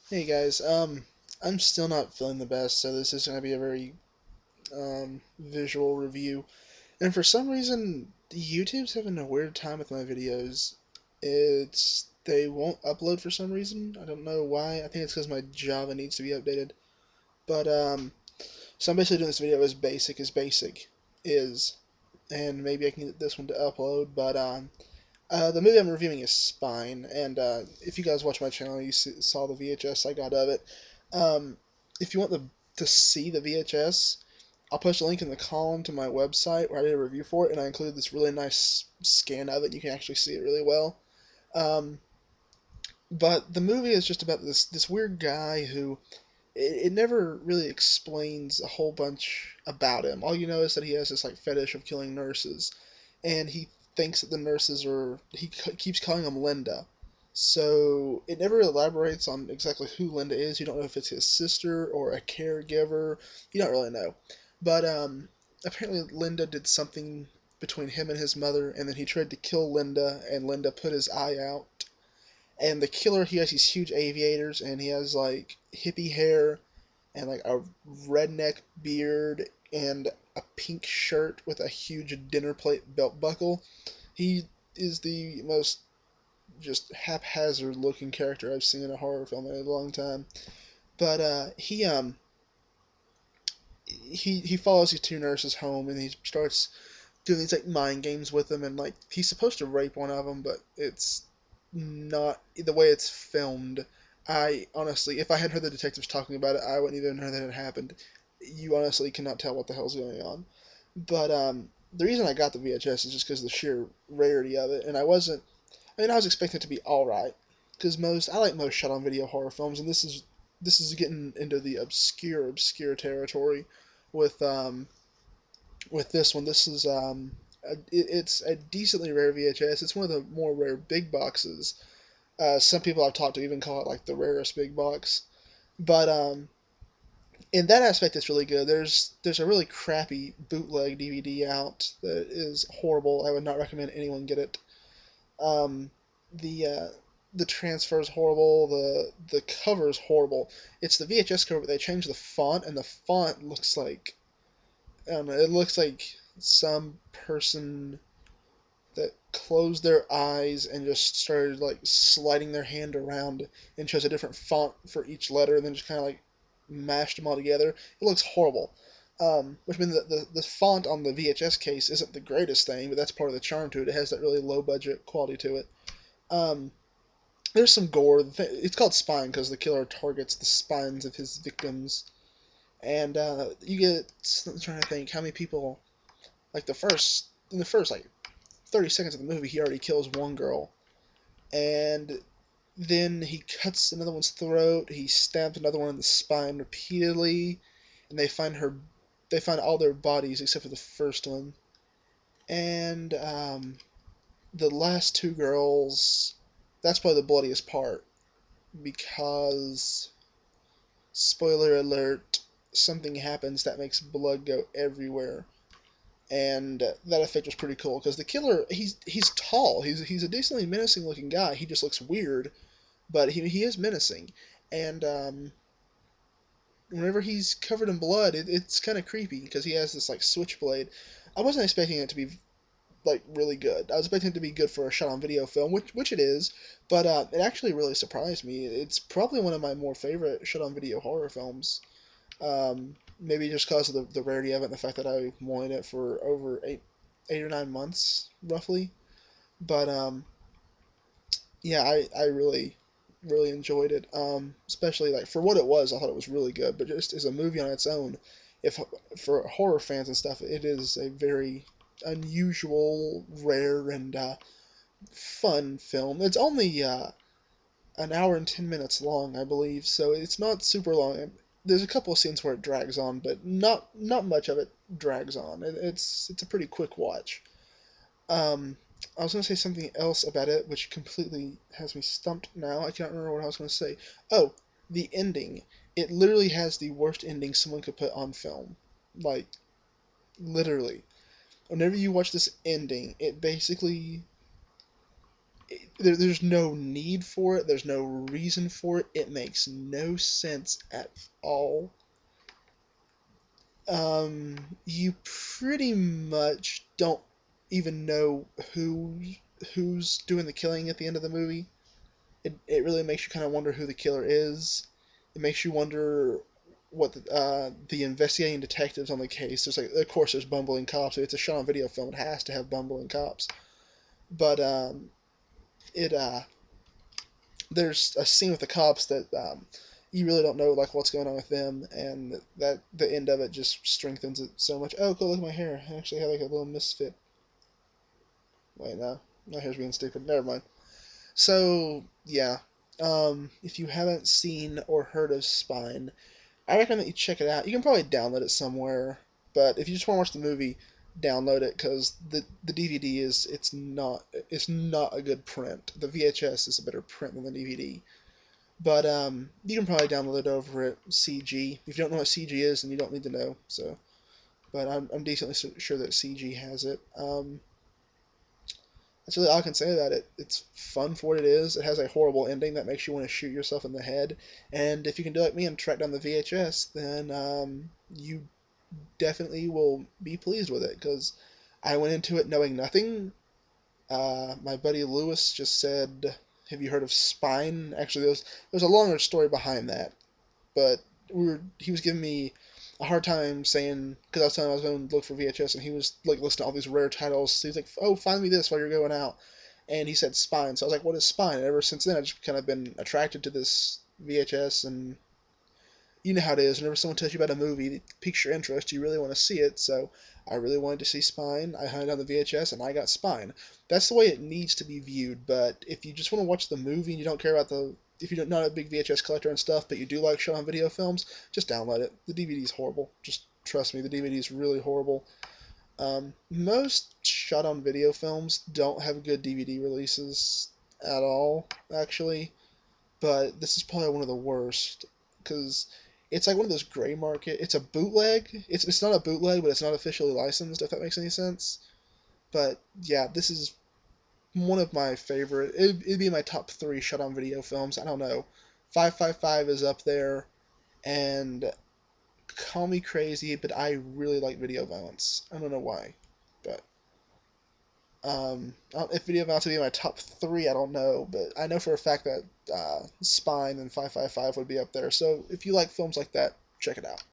Hey guys, I'm still not feeling the best, so this is going to be a very visual review. And for some reason, YouTube's having a weird time with my videos. They won't upload for some reason. I don't know why. I think it's because my Java needs to be updated. But so I'm basically doing this video as basic is, and maybe I can get this one to upload. But the movie I'm reviewing is Spine, and if you guys watch my channel, you saw the VHS I got of it. If you want to see the VHS, I'll post a link in the column to my website where I did a review for it, and I included this really nice scan of it. You can actually see it really well. Um, but the movie is just about this weird guy who it never really explains a whole bunch about him. All you know is that he has this like fetish of killing nurses, and he thinks that the nurses are. Keeps calling them Linda. So it never elaborates on exactly who Linda is. You don't know if it's his sister or a caregiver. You don't really know. But apparently Linda did something between him and his mother, and then he tried to kill Linda, and Linda put his eye out. And the killer, he has these huge aviators, and he has like hippie hair, and like a redneck beard, and a pink shirt with a huge dinner plate belt buckle. He is the most just haphazard looking character I've seen in a horror film in a long time. But he follows these two nurses home, and he starts doing these like mind games with them, and like he's supposed to rape one of them, but it's not the way it's filmed. I honestly, if I had heard the detectives talking about it, I wouldn't even know that it happened. You honestly cannot tell what the hell's going on. But the reason I got the VHS is just because of the sheer rarity of it, and I wasn't. I mean, I was expecting it to be all right, because I like most shot-on-video horror films, and this is getting into the obscure territory with this one. This is it's a decently rare VHS. It's one of the more rare big boxes. Some people I've talked to even call it like the rarest big box. But in that aspect, it's really good. There's a really crappy bootleg DVD out that is horrible. I would not recommend anyone get it. Um, the uh, the transfer is horrible. The cover is horrible. It's the VHS cover, but they changed the font, and the font looks like I don't know. It looks like some person that closed their eyes and just started like sliding their hand around and chose a different font for each letter and then just kind of like mashed them all together. It looks horrible. Which means that the font on the VHS case isn't the greatest thing, but that's part of the charm to it. It has that really low budget quality to it. Um, there's some gore. It's called Spine because the killer targets the spines of his victims. And you get, I'm trying to think how many people, like in the first like 30 seconds of the movie, he already kills one girl. And then he cuts another one's throat, he stabs another one in the spine repeatedly, and they find all their bodies except for the first one. And the last two girls, that's probably the bloodiest part, because, spoiler alert, something happens that makes blood go everywhere. And that effect was pretty cool because the killer he's tall, he's a decently menacing looking guy. He just looks weird, but he is menacing. And whenever he's covered in blood, it's kind of creepy because he has this like switchblade. I wasn't expecting it to be like really good. I was expecting it to be good for a shot on video film, which it is, but it actually really surprised me. It's probably one of my more favorite shot on video horror films. Maybe just because of the rarity of it and the fact that I wanted it for over 8 or 9 months, roughly. But yeah, I really enjoyed it. Especially like for what it was, I thought it was really good. But just as a movie on its own, if for horror fans and stuff, it is a very unusual, rare, and fun film. It's only an hour and 10 minutes long, I believe, so it's not super long. There's a couple of scenes where it drags on, but not much of it drags on. It's a pretty quick watch. I was gonna say something else about it, which completely has me stumped now. I can't remember what I was gonna say. Oh, the ending. It literally has the worst ending someone could put on film. Like, literally. Whenever you watch this ending, it basically there's no need for it. There's no reason for it. It makes no sense at all. You pretty much don't even know who's doing the killing at the end of the movie. It really makes you kind of wonder who the killer is. It makes you wonder what the investigating detectives on the case. There's like, of course, there's bumbling cops. It's a shot on video film. It has to have bumbling cops. But it there's a scene with the cops that you really don't know like what's going on with them, and that the end of it just strengthens it so much. Oh, cool! Look at my hair. I actually have like a little misfit. Wait, no, my hair's being stupid. Never mind. So yeah, if you haven't seen or heard of Spine, I recommend that you check it out. You can probably download it somewhere, but if you just want to watch the movie, download it because the DVD it's not a good print. The VHS is a better print than the DVD. But you can probably download it over at CG. If you don't know what CG is, then you don't need to know. So, but I'm decently sure that CG has it. That's really all I can say about it. It's fun for what it is. It has a horrible ending that makes you want to shoot yourself in the head. And if you can do like me and track down the VHS, then you definitely will be pleased with it. Because I went into it knowing nothing. My buddy Lewis just said, "Have you heard of Spine?" Actually, there's a longer story behind that, but he was giving me a hard time saying because I was telling him I was going to look for VHS, and he was like listing all these rare titles. So he's like, "Oh, find me this while you're going out," and he said Spine. So I was like, "What is Spine?" And ever since then, I've just kind of been attracted to this VHS, and you know how it is. Whenever someone tells you about a movie that piques your interest, you really want to see it. So I really wanted to see Spine. I hunted on the VHS, and I got Spine. That's the way it needs to be viewed. But if you just want to watch the movie and you don't care about if you're not a big VHS collector and stuff, but you do like showing video films, just download it. The DVD is horrible. Just trust me, the DVD is really horrible. Most shot on video films don't have good DVD releases at all, actually. But this is probably one of the worst because it's like one of those gray market. It's a bootleg. It's not a bootleg, but it's not officially licensed. If that makes any sense. But yeah, this is one of my favorite. It'd be my top three shot on video films. I don't know. 555 is up there, and call me crazy, but I really like Video Violence. I don't know why, but if Video Violence would be my top three, I don't know, but I know for a fact that Spine and 555 would be up there. So if you like films like that, check it out.